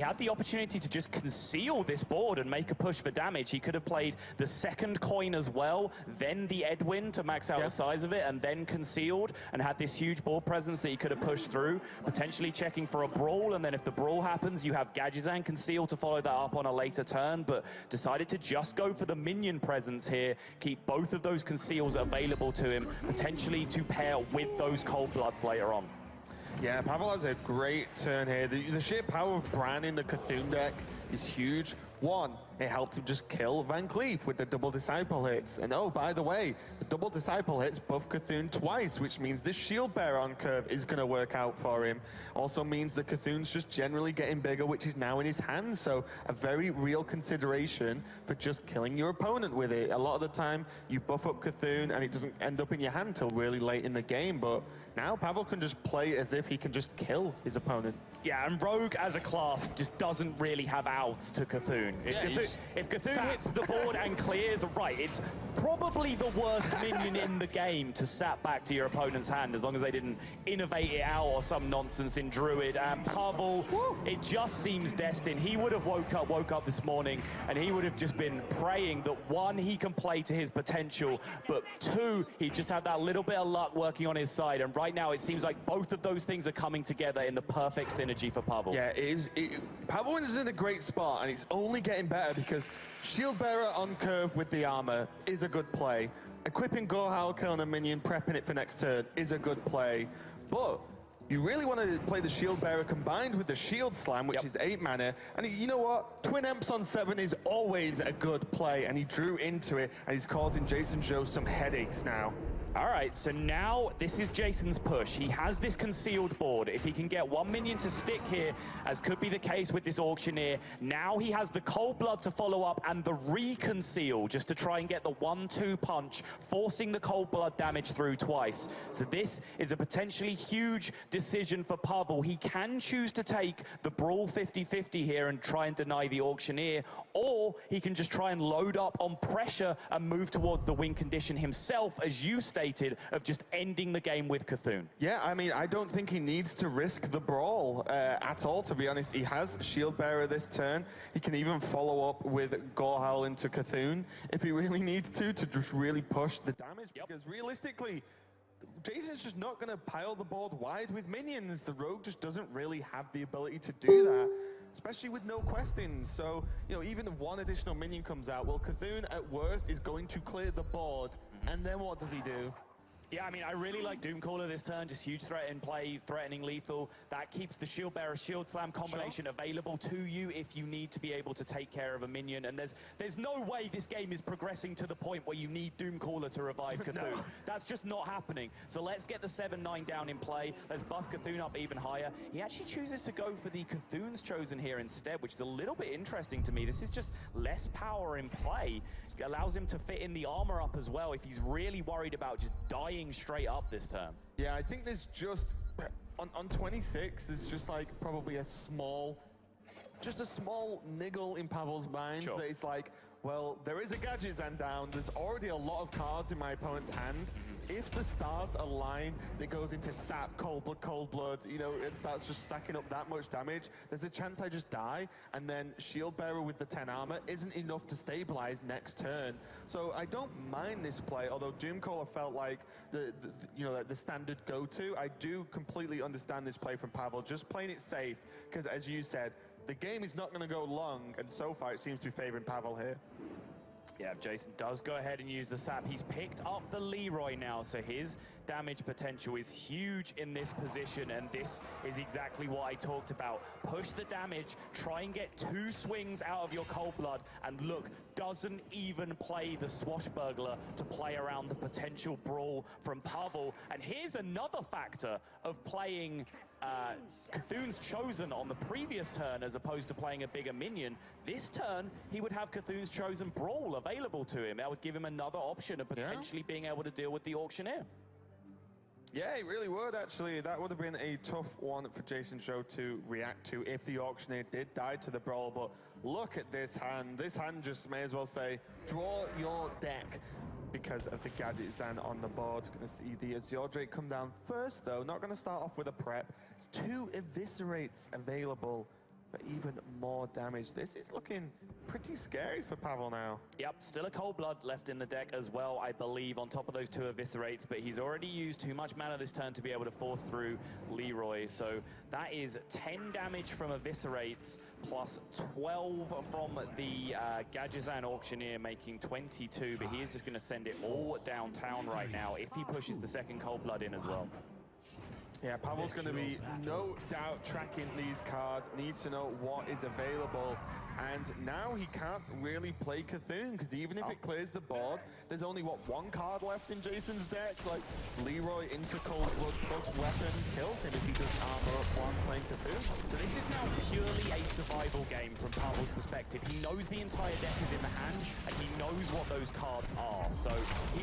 He had the opportunity to just conceal this board and make a push for damage. He could have played the second coin as well, then the Edwin to max out the size of it, and then concealed, and had this huge board presence that he could have pushed through, potentially checking for a brawl, and then if the brawl happens, you have Gadgetzan conceal to follow that up on a later turn, but decided to just go for the minion presence here, keep both of those conceals available to him, potentially to pair with those Cold Bloods later on. Yeah, Pavel has a great turn here. The sheer power of Bran in the Cthulhu deck is huge. One, it helped him just kill Van Cleef with the double Disciple hits. And oh, by the way, the double Disciple hits buff Cthulhu twice, which means the Shield Bearer on curve is going to work out for him. Also means the Cthulhu's just generally getting bigger, which is now in his hand. So a very real consideration for just killing your opponent with it. A lot of the time, you buff up Cthulhu and it doesn't end up in your hand till really late in the game. But now Pavel can just play as if he can just kill his opponent. Yeah, and Rogue as a class just doesn't really have outs to Cthulhu. If Cthulhu hits the board and clears, right, it's probably the worst minion in the game to sap back to your opponent's hand, as long as they didn't innovate it out or some nonsense in Druid. And Pavel, it just seems destined. He would have woke up this morning, and he would have just been praying that one, he can play to his potential, but two, he just had that little bit of luck working on his side. And right now, it seems like both of those things are coming together in the perfect synergy for Pavel. Yeah, Pavel is in a great spot, and it's only getting better because Shield Bearer on curve with the armor is a good play. Equipping Gorehowl, killing a minion, prepping it for next turn is a good play. But you really want to play the Shield Bearer combined with the Shield Slam, which is 8 mana. And you know what? Twin Emps on 7 is always a good play, and he drew into it, and he's causing Jason Joe some headaches now. All right, so now this is Jason's push. He has this concealed board. If he can get one minion to stick here, as could be the case with this Auctioneer, now he has the Cold Blood to follow up and the Reconceal just to try and get the 1-2 punch, forcing the Cold Blood damage through twice. So this is a potentially huge decision for Pavel. He can choose to take the Brawl 50-50 here and try and deny the Auctioneer, or he can just try and load up on pressure and move towards the win condition himself, as you stated, of just ending the game with Cthulhu. Yeah, I mean, I don't think he needs to risk the brawl at all, to be honest. He has Shield Bearer this turn. He can even follow up with Gorehowl into Cthulhu if he really needs to just really push the damage, because realistically, Jason's just not going to pile the board wide with minions. The Rogue just doesn't really have the ability to do that, especially with no questions. So, you know, even if one additional minion comes out, well, Cthulhu at worst is going to clear the board. And then what does he do? Yeah, I mean, I really like Doomcaller this turn. Just huge threat in play, threatening lethal. That keeps the Shield Bearer Shield Slam combination available to you if you need to be able to take care of a minion. And there's no way this game is progressing to the point where you need Doomcaller to revive Cthulhu. No. That's just not happening. So let's get the 7-9 down in play. Let's buff Cthulhu up even higher. He actually chooses to go for the Cthulhu's Chosen here instead, which is a little bit interesting to me. This is just less power in play. It allows him to fit in the armor up as well if he's really worried about just dying straight up this turn. Yeah, I think there's just, on 26, there's just like probably a small niggle in Pavel's mind that it's like, well, there is a Gadgetzan down. There's already a lot of cards in my opponent's hand. If the stars align, it goes into Sap, Cold Blood, you know, it starts just stacking up that much damage. There's a chance I just die, and then Shield Bearer with the 10 armor isn't enough to stabilize next turn. So I don't mind this play, although Doomcaller felt like the standard go-to. I do completely understand this play from Pavel, just playing it safe, because as you said, the game is not going to go long, and so far it seems to be favoring Pavel here. Yeah, Jason does go ahead and use the sap. He's picked up the Leroy now, so his damage potential is huge in this position, and this is exactly what I talked about. Push the damage, try and get 2 swings out of your Cold Blood, and look, doesn't even play the Swashbuckler to play around the potential brawl from Pavel. And here's another factor of playing Cthulhu's Chosen on the previous turn as opposed to playing a bigger minion. This turn, he would have Cthulhu's Chosen Brawl available to him. That would give him another option of potentially being able to deal with the Auctioneer. Yeah, it really would, actually. That would have been a tough one for Jason Joe to react to if the Auctioneer did die to the Brawl. But look at this hand. This hand just may as well say, draw your deck, because of the Gadgetzan on the board. Going to see the Azure Drake come down first, though. Not going to start off with a prep. It's 2 Eviscerates available but even more damage. This is looking pretty scary for Pavel now. Yep, still a Cold Blood left in the deck as well, I believe, on top of those 2 Eviscerates, but he's already used too much mana this turn to be able to force through Leroy. So that is 10 damage from Eviscerates, plus 12 from the Gadgetzan Auctioneer, making 22, but he is just going to send it all downtown right now if he pushes the second Cold Blood in as well. Yeah, Pavel's going to be no doubt tracking these cards, needs to know what is available. And now he can't really play Cthulhu, because even if it clears the board, there's only, what, 1 card left in Jason's deck? Like, Leroy into Cold Blood plus weapon kills him if he doesn't armor up while playing Cthulhu. So this is now purely a survival game from Pavel's perspective. He knows the entire deck is in the hand, and he knows what those cards are. So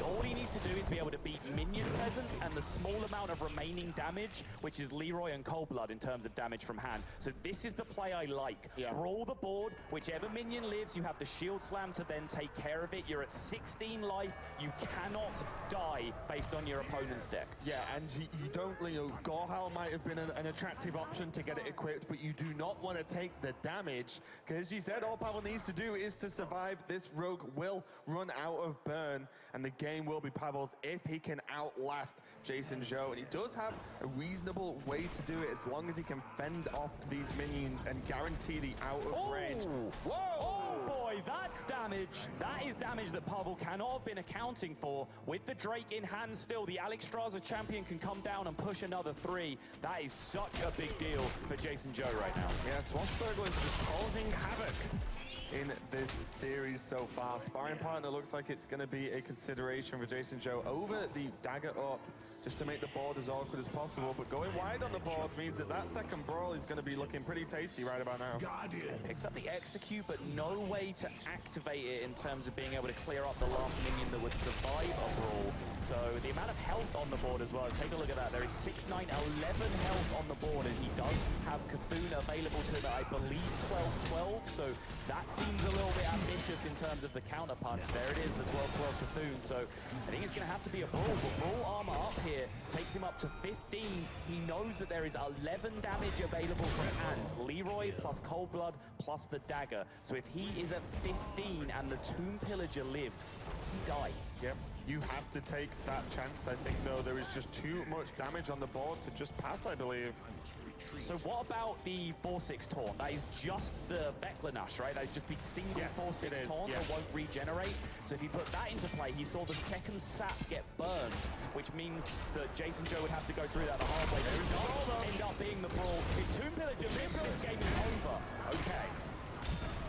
all he needs to do is be able to beat minion presence and the small amount of remaining damage, which is Leroy and Cold Blood in terms of damage from hand. So this is the play I like. Yeah. Brawl the board, whichever minion lives, you have the shield slam to then take care of it. You're at 16 life. You cannot die based on your opponent's deck. Yeah, and you don't, Gorehal might have been an attractive option to get it equipped, but you do not want to take the damage, because as you said, all Pavel needs to do is to survive. This rogue will run out of burn, and the game will be Pavel's if he can outlast Jason Zhou. And he does have a reasonable way to do it, as long as he can fend off these minions and guarantee the out of range. Whoa! Oh boy, that's damage. That is damage that Pavel cannot have been accounting for. With the Drake in hand still, the Alex Straza champion can come down and push another 3. That is such a big deal for Jason Zhou right now. Yeah, Swashbuckler is just causing havoc in this series so far. Sparring partner looks like it's going to be a consideration for Jason Zhou over the dagger up, just to make the board as awkward as possible. But going wide on the board means that that second brawl is going to be looking pretty tasty right about now. Picks up the execute, but no way to activate it in terms of being able to clear up the last minion that would survive a brawl. So the amount of health on the board as well, take a look at that. There is 6, 9, 11 health on the board, and he does have Cthulhu available to him at, I believe, 12, 12. So that seems a little bit ambitious in terms of the counter punch. There it is, the 12, 12 Cthulhu. So I think it's going to have to be a brawl, but brawl armor up here takes him up to 15. He knows that there is 11 damage available from hand. Leroy plus Cold Blood plus the dagger. So if he is at 15 and the Tomb Pillager lives, he dies. Yep. You have to take that chance. I think, though, there is just too much damage on the board to just pass, I believe. So what about the 4-6 taunt? That is just the Beklanash, right? That is just the single 4-6 taunt that won't regenerate. So if you put that into play, he saw the second sap get burned, which means that Jason Zhou would have to go through that the hard way. It does end up being the brawl. If Tomb Pillager lives, this game is over. Okay.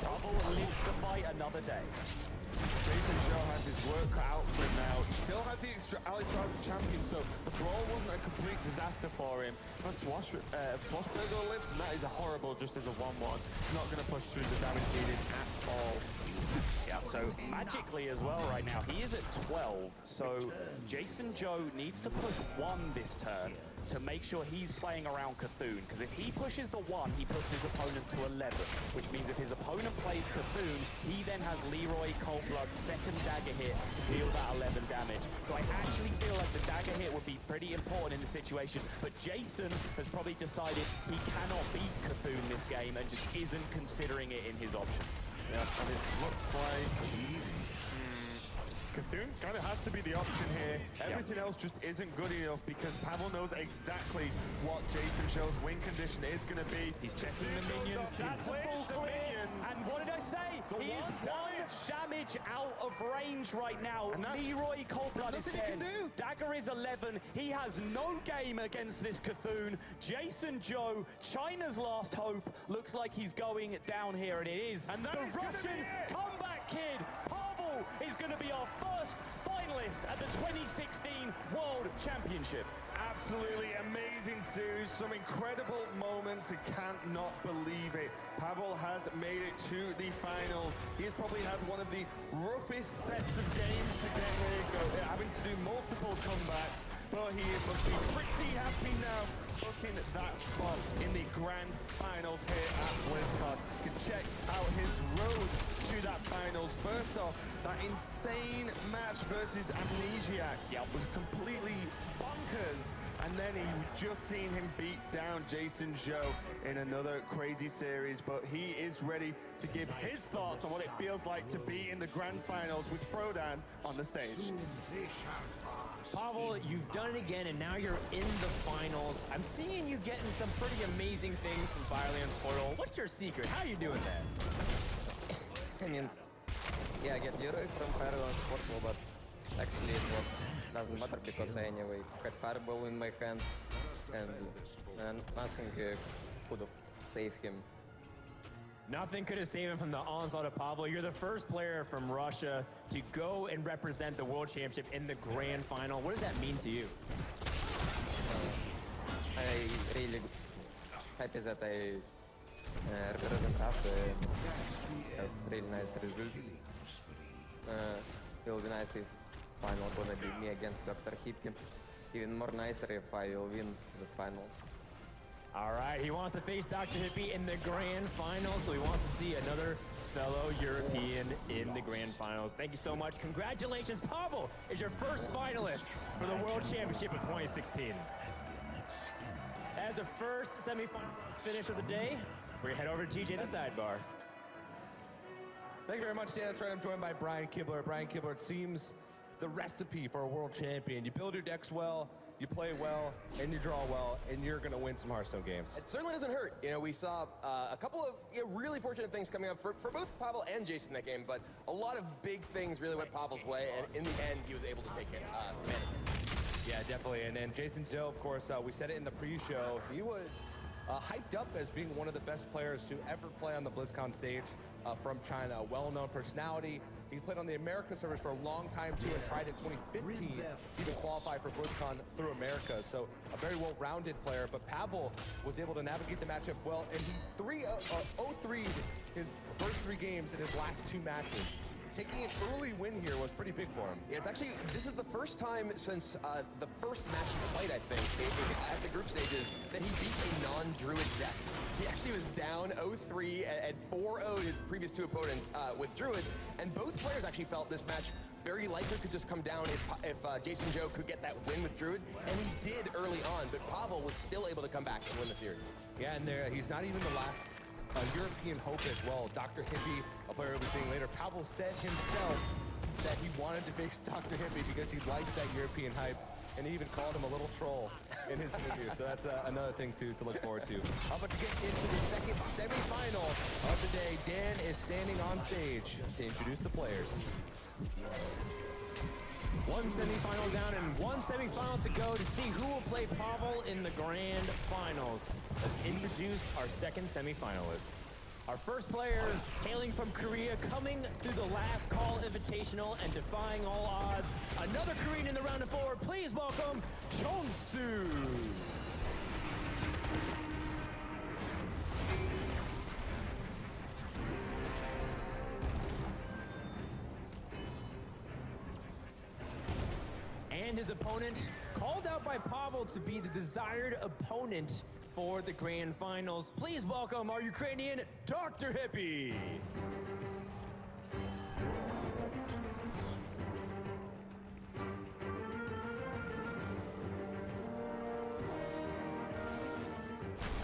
Pavel lives to fight another day. Jason Zhou has his work cut out for him now. Still has the extra Alex Straza champion, so the brawl wasn't a complete disaster for him. But Swashbuckler lived, and that is a horrible just as a 1-1. Not going to push through the damage needed at all. Yeah, so magically as well right now, he is at 12, so Jason Zhou needs to push 1 this turn to make sure he's playing around Cthulhu, because if he pushes the 1, he puts his opponent to 11, which means if his opponent plays Cthulhu, he then has Leroy Cold Blood's second dagger hit to deal that 11 damage. So I actually feel like the dagger hit would be pretty important in this situation, but Jason has probably decided he cannot beat Cthulhu in this game and just isn't considering it in his options. Yeah, and it looks like Cthulhu kind of has to be the option here. Everything else just isn't good enough, because Pavel knows exactly what Jason Zhou's win condition is going to be. He's checking the minions. That's a full clear. And what did I say? He is 1 damage out of range right now. And Leroy Cold Blood is 10. Dagger is 11. He has no game against this Cthulhu. Jason Zhou, China's last hope, looks like he's going down here, and it is. And the Russian comeback kid, Pavel, is going to be our first finalist at the 2016 World Championship. Absolutely amazing series, some incredible moments. I can't not believe it. Pavel has made it to the finals. He has probably had one of the roughest sets of games to get here, having to do multiple comebacks. But he must be pretty happy now, booking that spot in the grand finals here at BlizzCon. You can check out his road to that finals. First off, that insane match versus Amnesiac was completely bonkers. And then just seen him beat down Jason Zhou in another crazy series, but he is ready to give his thoughts on what it feels like to be in the grand finals with Muradin on the stage. Pavel, you've done it again, and now you're in the finals. I'm seeing you getting some pretty amazing things from Fireland's Portal. What's your secret? How are you doing that? I mean, yeah, I get Euro from Fireland's Portal, but actually it doesn't matter because I anyway had Fireball in my hand, and nothing could have saved him. Nothing could have saved him from the onslaught of Pavel. You're the first player from Russia to go and represent the World Championship in the grand final. What does that mean to you? I really happy that I represent Russia and have really nice results. It will be nice if final gonna be me against Dr. Hippie. Even more nicer if I will win this final. All right, he wants to face Dr. Hippie in the grand final, so he wants to see another fellow European in the grand finals. Thank you so much. Congratulations, Pavel is your first finalist for the World Championship of 2016. As the first semifinal finish of the day, we're gonna head over to TJ, the sidebar. Thank you very much, Dan. That's right, I'm joined by Brian Kibler. Brian Kibler, it seems the recipe for a world champion. You build your decks well, you play well, and you draw well, and you're going to win some Hearthstone games. It certainly doesn't hurt. You know, we saw a couple of really fortunate things coming up for both Pavel and Jason in that game, but a lot of big things really went Pavel's way, and in the end, he was able to take it. Yeah, definitely. And then Jason Zhou, of course, we said it in the pre-show. He was hyped up as being one of the best players to ever play on the BlizzCon stage from China. A well-known personality. He played on the America servers for a long time, too, and tried in 2015 to even qualify for BlizzCon through America. So a very well-rounded player. But Pavel was able to navigate the matchup well, and he 0-3'd his first 3 games in his last 2 matches. Taking an early win here was pretty big for him. Yeah, it's actually, this is the first time since the first match he played, I think, at the group stages, that he beat a non-Druid deck. He actually was down 0-3 and 4-0'd his previous 2 opponents with Druid, and both players actually felt this match very likely could just come down if Jason Zhou could get that win with Druid, and he did early on, but Pavel was still able to come back and win the series. Yeah, and he's not even the last European hope as well. Dr. Hippie, a player we'll be seeing later, Pavel said himself that he wanted to face Dr. Hippie because he likes that European hype, and he even called him a little troll in his interview. So that's another thing to look forward to. But to get into the second semifinal of the day, Dan is standing on stage to introduce the players. One semifinal down and one semifinal to go to see who will play Pavel in the grand finals. Let's introduce our second semifinalist. Our first player, hailing from Korea, coming through the last call invitational and defying all odds. Another Korean in the round of 4. Please welcome Chonsu. And his opponent, called out by Pavel to be the desired opponent for the grand finals. Please welcome our Ukrainian, Dr. Hippie.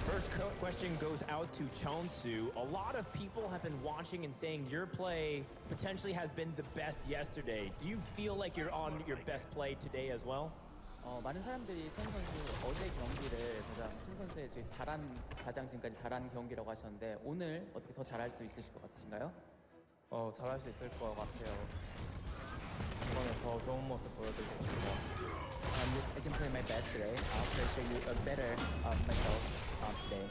First question goes out to Chonsu. A lot of people have been watching and saying your play potentially has been the best yesterday. Do you feel like you're on your best play today as well? 많은 사람들이 천 선수 어제 경기를 천 선수의 가장 지금까지 잘한 경기라고 하셨는데 오늘 어떻게 더 잘할 수 있으실 것 같으신가요? 잘할 수 있을 것 같아요. 이번에 더 좋은 모습 보여드리겠습니다. I can play my best today. I'll try to show you a better myself today.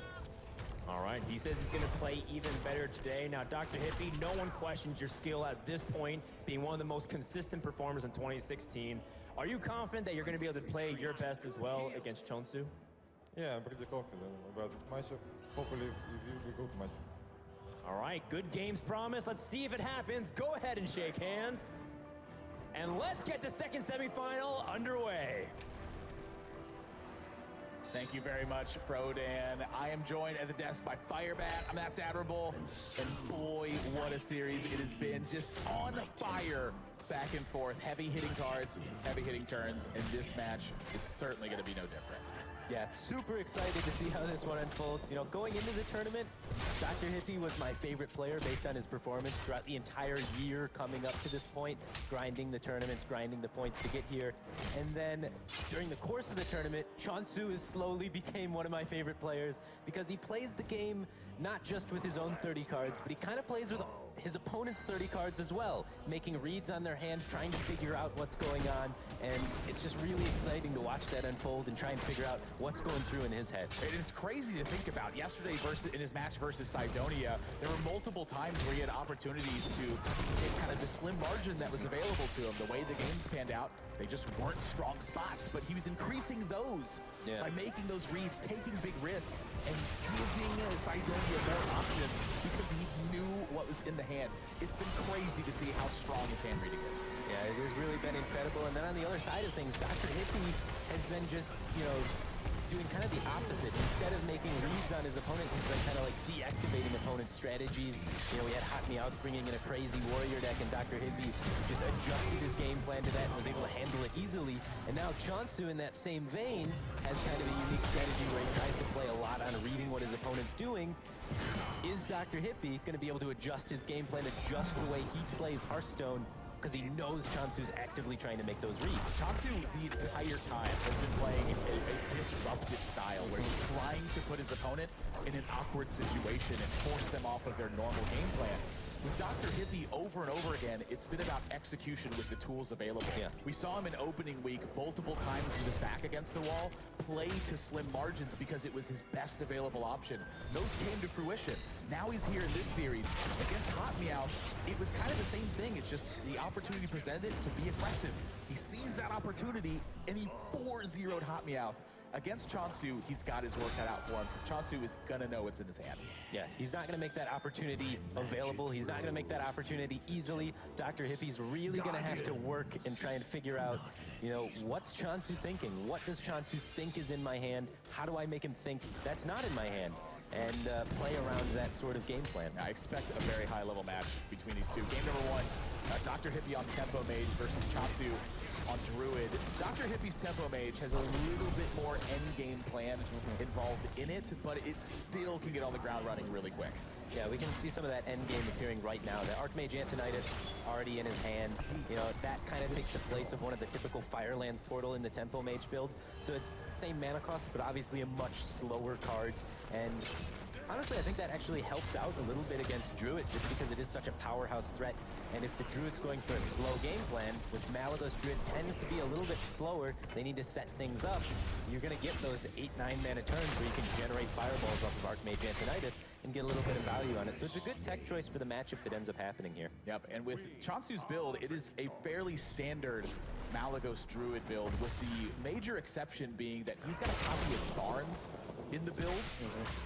All right, he says he's going to play even better today. Now, Dr. Hippie, no one questions your skill at this point, being one of the most consistent performers in 2016. Are you confident that you're going to be able to play your best as well against Chonsu? Yeah, I'm pretty confident about this matchup. Hopefully, it will be a good match. All right, good games promised. Let's see if it happens. Go ahead and shake hands. And let's get the second semifinal underway. Thank you very much, Muradin. I am joined at the desk by Firebat. That's admirable. And boy, what a series it has been. Just on fire back and forth, heavy hitting cards, heavy hitting turns, and this match is certainly going to be no different. Yeah, super excited to see how this one unfolds. You know, going into the tournament, Dr. Hippie was my favorite player based on his performance throughout the entire year coming up to this point, grinding the tournaments, grinding the points to get here. And then during the course of the tournament, Chonsu has slowly became one of my favorite players because he plays the game not just with his own 30 cards, but he kind of plays with his opponent's 30 cards as well, making reads on their hand, trying to figure out what's going on, and it's just really exciting to watch that unfold and try and figure out what's going through in his head. It is crazy to think about. Yesterday, in his match versus Cydonia, there were multiple times where he had opportunities to take kind of the slim margin that was available to him. The way the games panned out, they just weren't strong spots, but he was increasing those by making those reads, taking big risks, and giving Cydonia more options because he knew what was in the hand. It's been crazy to see how strong his hand reading is. Yeah, it has really been incredible. And then on the other side of things, Dr. Hippie has been just, you know, doing kind of the opposite. Instead of making reads on his opponent, he's been kind of like deactivating opponent's strategies. You know, we had Hot Me Out bringing in a crazy warrior deck, and Dr. Hippie just adjusted his game plan to that and was able to handle it easily. And now Chonsu, in that same vein, has kind of a unique strategy where he tries to play a lot on reading what his opponent's doing. Is Dr. Hippie going to be able to adjust his game plan, adjust the way he plays Hearthstone, because he knows Chonsu's actively trying to make those reads? Chonsu, the entire time, has been playing a disruptive style where he's trying to put his opponent in an awkward situation and force them off of their normal game plan. With Dr. Hippie, over and over again, it's been about execution with the tools available. Yeah. We saw him in opening week multiple times with his back against the wall, play to slim margins because it was his best available option. Those came to fruition. Now he's here in this series. Against Hot Meow, it was kind of the same thing. It's just the opportunity presented to be aggressive. He sees that opportunity, and he 4-0'd Hot Meow. Against Chonsu, he's got his work cut out for him because Chonsu is gonna know what's in his hand. Yeah, he's not gonna make that opportunity available. He's not gonna make that opportunity easily. Dr. Hippie's really gonna have to work and try and figure out, you know, what's Chonsu thinking? What does Chonsu think is in my hand? How do I make him think that's not in my hand? And play around that sort of game plan. I expect a very high-level match between these two. Game number one, Dr. Hippie on Tempo Mage versus Chonsu on Druid. Dr. Hippie's Tempo Mage has a little bit more end-game plan involved in it, but it still can get on the ground running really quick. Yeah, we can see some of that end game appearing right now. The Archmage Antonidas already in his hand. You know, that kind of takes the place of one of the typical Firelands Portal in the Tempo Mage build. So it's the same mana cost, but obviously a much slower card. And honestly, I think that actually helps out a little bit against Druid just because it is such a powerhouse threat. And if the Druid's going for a slow game plan, with Malygos, Druid tends to be a little bit slower. They need to set things up. You're going to get those 8-9 mana turns where you can generate fireballs off of Archmage Antonidas and get a little bit of value on it. So it's a good tech choice for the matchup that ends up happening here. Yep, and with Chonsu's build, it is a fairly standard Malygos Druid build, with the major exception being that he's got a copy of Barnes in the build.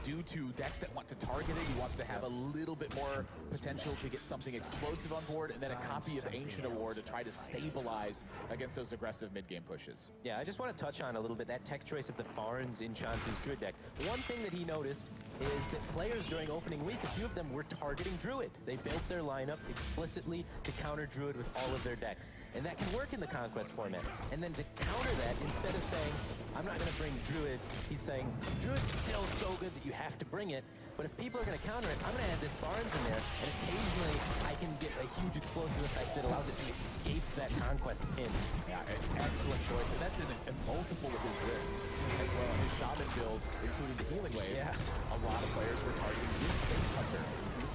Due to decks that want to target it, he wants to have a little bit more potential to get something explosive on board, and then a copy of Ancient Award to try to stabilize against those aggressive mid-game pushes. Yeah, I just want to touch on a little bit that tech choice of the Barnes in Chonsu's Druid deck. One thing that he noticed is that players during opening week, a few of them were targeting Druid. They built their lineup explicitly to counter Druid with all of their decks. And that can work in the Conquest format. And then to counter that, instead of saying, I'm not going to bring Druid, he's saying, Druid's still so good that you have to bring it, but if people are going to counter it, I'm going to add this Barnes in there, and occasionally I can get a huge explosive effect that allows it to escape that Conquest pin. Yeah, an excellent choice, and that's in multiple of his lists as well. His Shaman build, including the Healing Wave, a lot of players were targeting Face Hunter.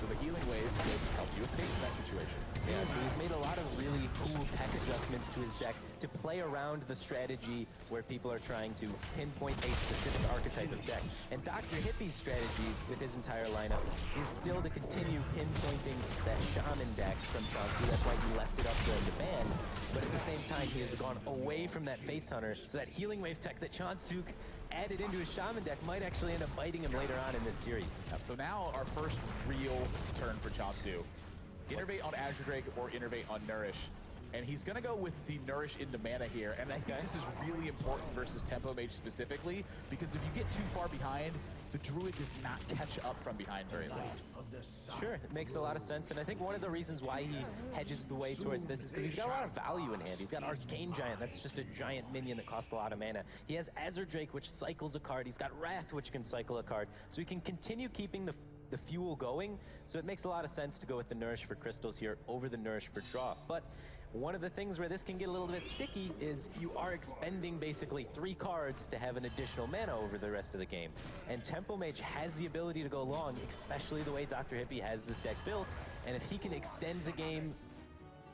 So the Healing Wave will help you escape from that situation. Yeah, so he's made a lot of really cool tech adjustments to his deck to play around the strategy where people are trying to pinpoint a specific archetype of deck. And Dr. Hippie's strategy with his entire lineup is still to continue pinpointing that Shaman deck from Chonsu. That's why he left it up during the ban. But at the same time, he has gone away from that Face Hunter, so that Healing Wave tech that Chonsu added into his Shaman deck might actually end up biting him later on in this series. So now our first real turn for Chonsu. Innervate on Azure Drake or Innervate on Nourish. And he's going to go with the Nourish into mana here. And I think this is really important versus Tempo Mage specifically, because if you get too far behind, the Druid does not catch up from behind very well. Sure, it makes a lot of sense, and I think one of the reasons why he hedges the way towards this is because he's got a lot of value in hand. He's got Arcane Giant, that's just a giant minion that costs a lot of mana. He has Azure Drake, which cycles a card. He's got Wrath, which can cycle a card. So he can continue keeping the fuel going, so it makes a lot of sense to go with the Nourish for Crystals here over the Nourish for Draw. But one of the things where this can get a little bit sticky is you are expending basically 3 cards to have an additional mana over the rest of the game. And Tempo Mage has the ability to go long, especially the way Dr. Hippie has this deck built. And if he can extend the game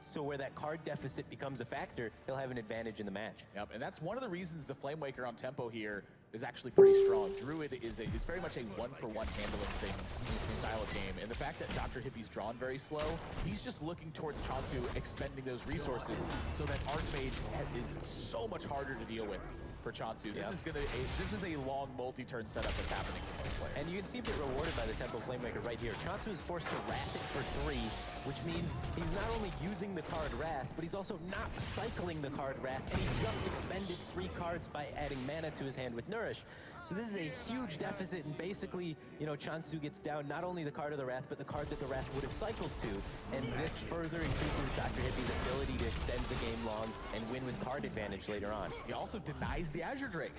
so where that card deficit becomes a factor, he'll have an advantage in the match. Yep, and that's one of the reasons the Flame Waker on tempo here is actually pretty strong. Druid is very much a one-for-one handling things style of game, and the fact that Dr. Hippie's drawn very slow, he's just looking towards Chansu expending those resources so that Archmage is so much harder to deal with for Chansu. This is a long multi-turn setup that's happening for both players. And you can see him get rewarded by the Tempo Flamemaker right here. Chansu is forced to Wrath it for 3, which means he's not only using the card Wrath, but he's also not cycling the card Wrath, and he just expended 3 cards by adding mana to his hand with Nourish. So this is a huge deficit, and basically, you know, Chansu gets down not only the card of the Wrath, but the card that the Wrath would have cycled to, and this further increases Dr. Hippie's ability to extend the game long and win with card advantage later on. He also denies the Azure Drake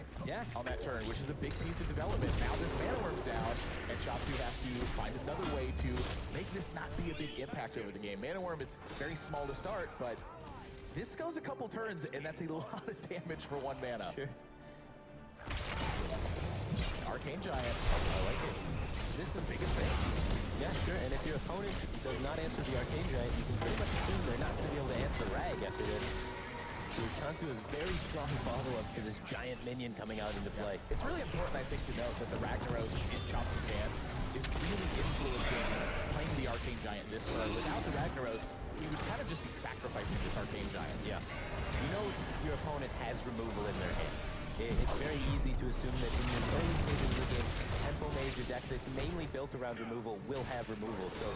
on that turn, which is a big piece of development. Now this Mana Worm's down, and Chansu has to find another way to make this not be a big impact over the game. Mana Worm is very small to start, but this goes a couple turns, and that's a lot of damage for 1 mana. Sure. Arcane Giant, I like it. This is the biggest thing. Yeah, sure, and if your opponent does not answer the Arcane Giant, you can pretty much assume they're not going to be able to answer Rag after this. So Chansu has very strong follow-up to this giant minion coming out into play. It's really important, I think, to note that the Ragnaros in Chansu's hand is really influencing playing the Arcane Giant this way. Without the Ragnaros, he would kind of just be sacrificing this Arcane Giant. Yeah. You know your opponent has removal in their hand. It's very easy to assume that in the early stages of the game, Tempo Mage, a deck that's mainly built around removal, will have removal. So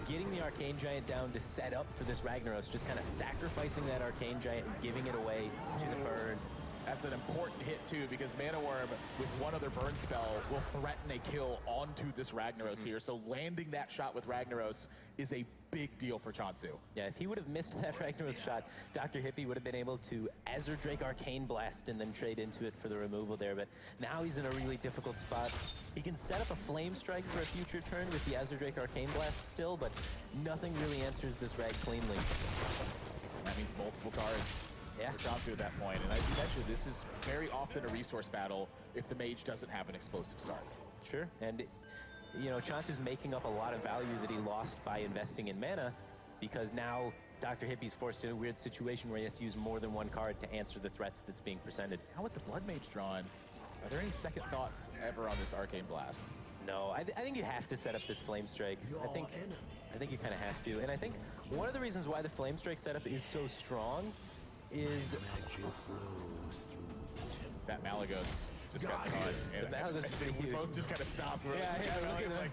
getting the Arcane Giant down to set up for this Ragnaros, just kind of sacrificing that Arcane Giant and giving it away to the burn. That's an important hit, too, because Mana Worm, with one other burn spell, will threaten a kill onto this Ragnaros here. So landing that shot with Ragnaros is a big deal for Chansu. Yeah, if he would have missed that Ragnaros shot, Dr. Hippie would have been able to Azure Drake Arcane Blast and then trade into it for the removal there. But now he's in a really difficult spot. He can set up a Flame Strike for a future turn with the Azure Drake Arcane Blast still, but nothing really answers this Rag cleanly. That means multiple cards. Yeah. For Chansu at that point. And as you mentioned, this is very often a resource battle if the mage doesn't have an explosive start. Sure, and you know, Chansu's making up a lot of value that he lost by investing in mana, because now Dr. Hippie's forced in a weird situation where he has to use more than 1 card to answer the threats that's being presented. Now with the Blood Mage drawn, are there any second thoughts ever on this Arcane Blast? No, I think you have to set up this Flame Strike. I think you kind of have to, and I think one of the reasons why the Flame Strike setup is so strong is that Malagos just got caught. The Malagos is pretty we huge. both just kind of stopped. Yeah, Malagos like,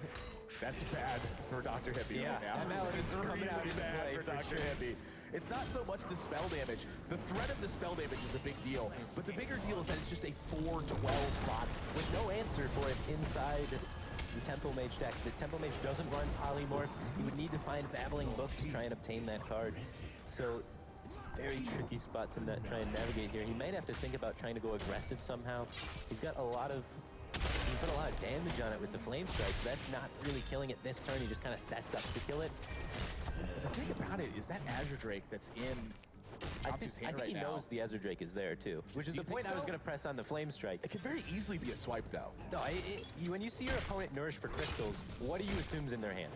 that's bad for Dr. Hippie right now. That Malagos is coming out into bad play for Dr. Hippie. It's not so much the spell damage. The threat of the spell damage is a big deal, but the bigger deal is that it's just a 4/12 body. With no answer for it inside the Tempo Mage deck. The Tempo Mage doesn't run Polymorph. You would need to find Babbling Book to try and obtain that card. So it's a very tricky spot to try and navigate here. He might have to think about trying to go aggressive somehow. He's got a lot of damage on it with the Flame Strike. That's not really killing it this turn. He just kind of sets up to kill it. The thing about it is that Azure Drake that's in Chansu's hand right now. He knows the Azure Drake is there too, which is the point I was going to press on the Flame Strike. It could very easily be a swipe though. No, when you see your opponent Nourish for Crystals, what do you assume is in their hand?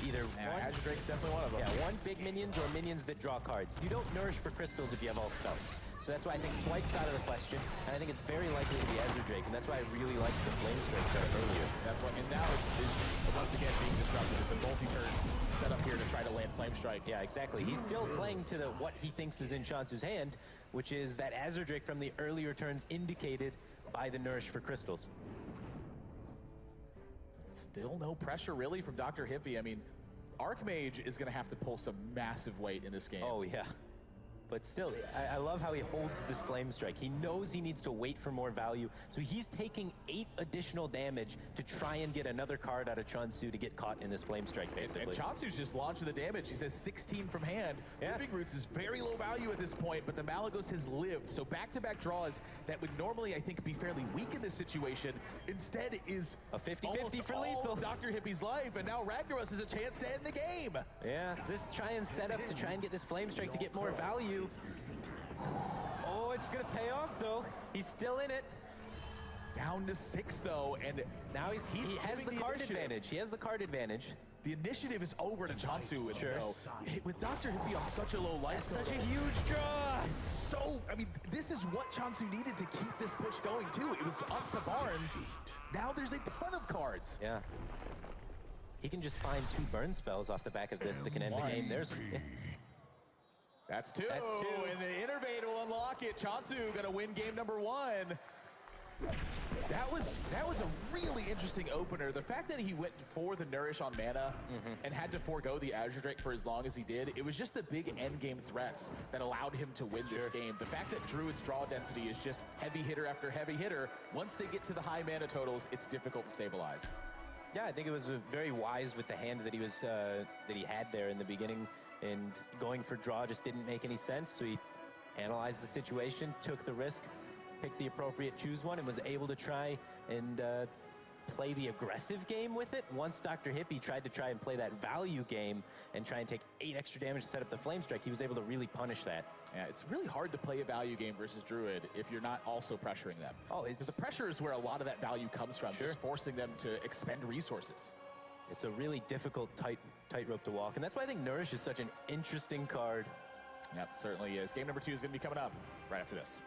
Either one, Azure Drake's definitely one of them. Yeah, 1 big minions or minions that draw cards. You don't Nourish for Crystals if you have all spells. So that's why I think Swipe's out of the question, and I think it's very likely to be Azure Drake, and that's why I really liked the Flame Strike start earlier. That's why, and now it's once again being disrupted. It's a multi-turn setup here to try to land Flame Strike. Yeah, exactly. He's still playing to what he thinks is in Chansu's hand, which is that Azure Drake from the earlier turns indicated by the Nourish for Crystals. Still no pressure really from Dr. Hippie. I mean, Archmage is going to have to pull some massive weight in this game. Oh, yeah. But still, I love how he holds this Flame Strike. He knows he needs to wait for more value, so he's taking 8 additional damage to try and get another card out of Chunsu to get caught in this Flame Strike, basically. And Chansu's just launching the damage. He says 16 from hand. Yeah. Living Roots is very low value at this point, but the Malagos has lived. So back-to-back draws that would normally, I think, be fairly weak in this situation, instead is A 50-50 almost for all lethal. of Dr. Hippie's life, and now Ragnaros has a chance to end the game. Yeah, this try and set up to try and get this Flame Strike to get more value. Oh, it's gonna pay off though. He's still in it. Down to 6 though, and Now he has skipping the card initiative. advantage. He has the card advantage. The initiative is over to Chansu, Sure. though. With Dr. Hippie on such a low life That's such a total, huge draw. so, I mean, this is what Chansu needed to keep this push going too. It was up to Barnes. Now there's a ton of cards. Yeah. He can just find 2 burn spells off the back of this that can end the game. There's That's 2. That's 2. And the Innervate will unlock it. Chansu gonna win game number 1. That was a really interesting opener. The fact that he went for the Nourish on mana and had to forego the Azure Drake for as long as he did, it was just the big end game threats that allowed him to win this game. The fact that Druid's draw density is just heavy hitter after heavy hitter, once they get to the high mana totals, it's difficult to stabilize. Yeah, I think it was very wise with the hand that he had there in the beginning, and going for draw just didn't make any sense. So he analyzed the situation, took the risk, picked the appropriate choose one, and was able to try and play the aggressive game with it. Once Dr. Hippie tried to try and play that value game and try and take 8 extra damage to set up the Flame Strike, he was able to really punish that. Yeah, it's really hard to play a value game versus Druid if you're not also pressuring them. Oh, because the pressure is where a lot of that value comes from, Sure. just forcing them to expend resources. It's a really difficult tightrope to walk, and that's why I think Nourish is such an interesting card. Yep, certainly is. Game number 2 is going to be coming up right after this.